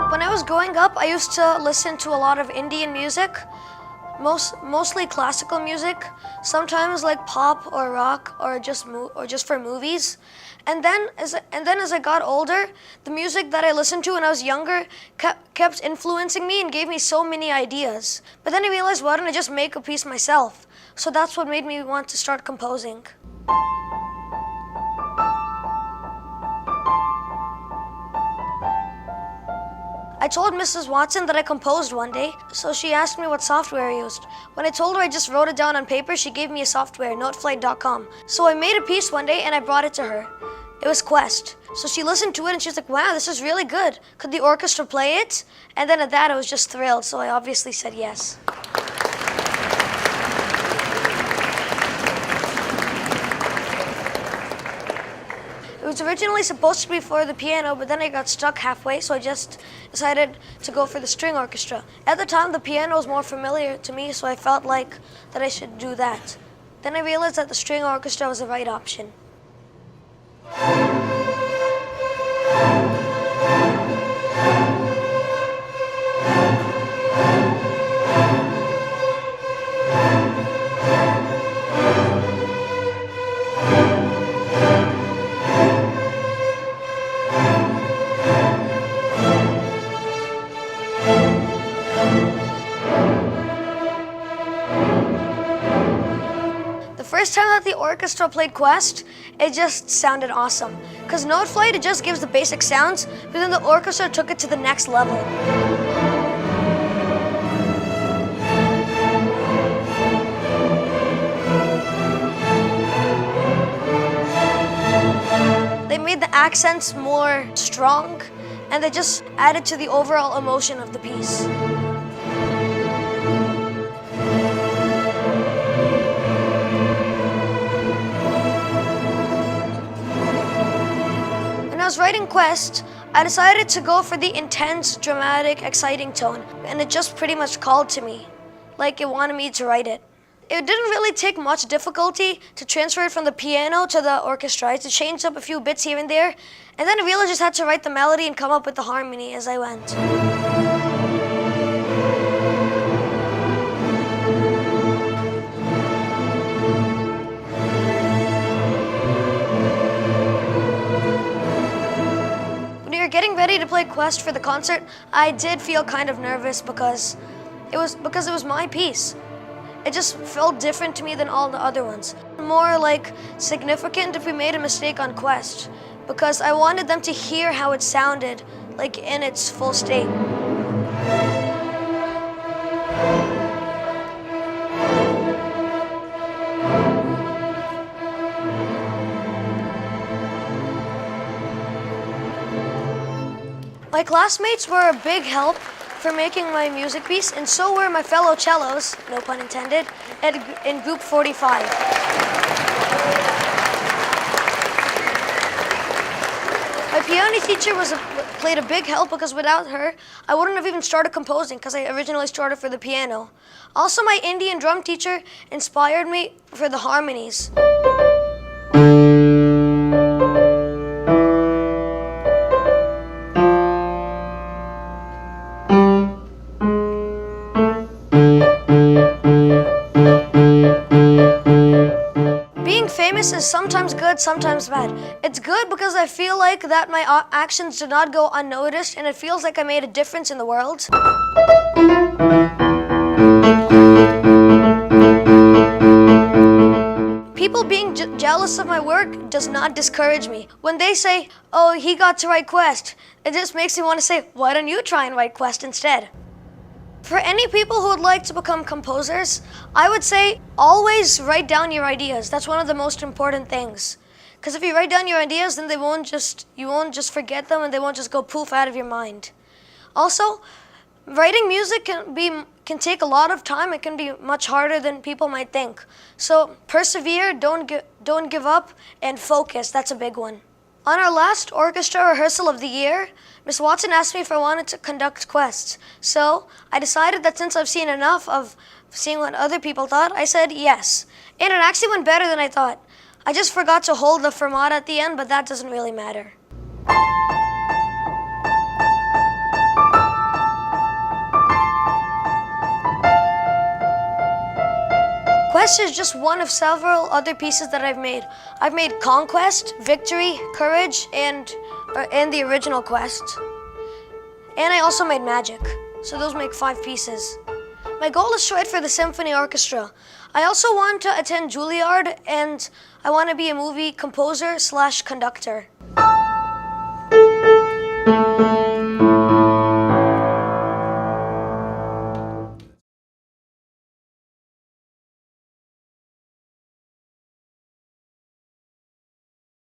When I was growing up, I used to listen to a lot of Indian music, mostly classical music, sometimes like pop or rock or just for movies. And then as I got older, the music that I listened to when I was younger kept influencing me and gave me so many ideas. But then I realized, why don't I just make a piece myself? So that's what made me want to start composing. I told Mrs. Watson that I composed one day, so she asked me what software I used. When I told her I just wrote it down on paper, she gave me a software, noteflight.com. So I made a piece one day and I brought it to her. It was Quest. So she listened to it and she was like, wow, this is really good. Could the orchestra play it? And then at that, I was just thrilled, so I obviously said yes. It was originally supposed to be for the piano, but then I got stuck halfway, so I just decided to go for the string orchestra. At the time, the piano was more familiar to me, so I felt like that I should do that. Then I realized that the string orchestra was the right option. The first time that the orchestra played Quest, it just sounded awesome. Because Note Flight, it just gives the basic sounds, but then the orchestra took it to the next level. They made the accents more strong, and they just added to the overall emotion of the piece. When I was writing Quest, I decided to go for the intense, dramatic, exciting tone, and it just pretty much called to me, like it wanted me to write it. It didn't really take much difficulty to transfer it from the piano to the orchestra. I had to change up a few bits here and there, and then I realized I just had to write the melody and come up with the harmony as I went. Getting ready to play Quest for the concert, I did feel kind of nervous because it was my piece. It just felt different to me than all the other ones. More like significant if we made a mistake on Quest, because I wanted them to hear how it sounded, like in its full state. My classmates were a big help for making my music piece, and so were my fellow cellos, no pun intended, in group 45. My piano teacher played a big help because without her, I wouldn't have even started composing because I originally started for the piano. Also, my Indian drum teacher inspired me for the harmonies. Famous is sometimes good, sometimes bad. It's good because I feel like that my actions did not go unnoticed, and it feels like I made a difference in the world. People being jealous of my work does not discourage me. When they say, oh, he got to write Quest, it just makes me want to say, why don't you try and write Quest instead? For any people who would like to become composers, I would say always write down your ideas. That's one of the most important things. Because if you write down your ideas, then you won't just forget them and they won't just go poof out of your mind. Also, writing music can take a lot of time. It can be much harder than people might think. So persevere, don't give up, and focus. That's a big one. On our last orchestra rehearsal of the year, Miss Watson asked me if I wanted to conduct quests. So I decided that since I've seen enough of seeing what other people thought, I said yes. And it actually went better than I thought. I just forgot to hold the fermata at the end, but that doesn't really matter. Quest is just one of several other pieces that I've made. I've made Conquest, Victory, Courage, and the original Quest. And I also made Magic. So those make 5 pieces. My goal is to write for the symphony orchestra. I also want to attend Juilliard, and I want to be a movie composer / conductor.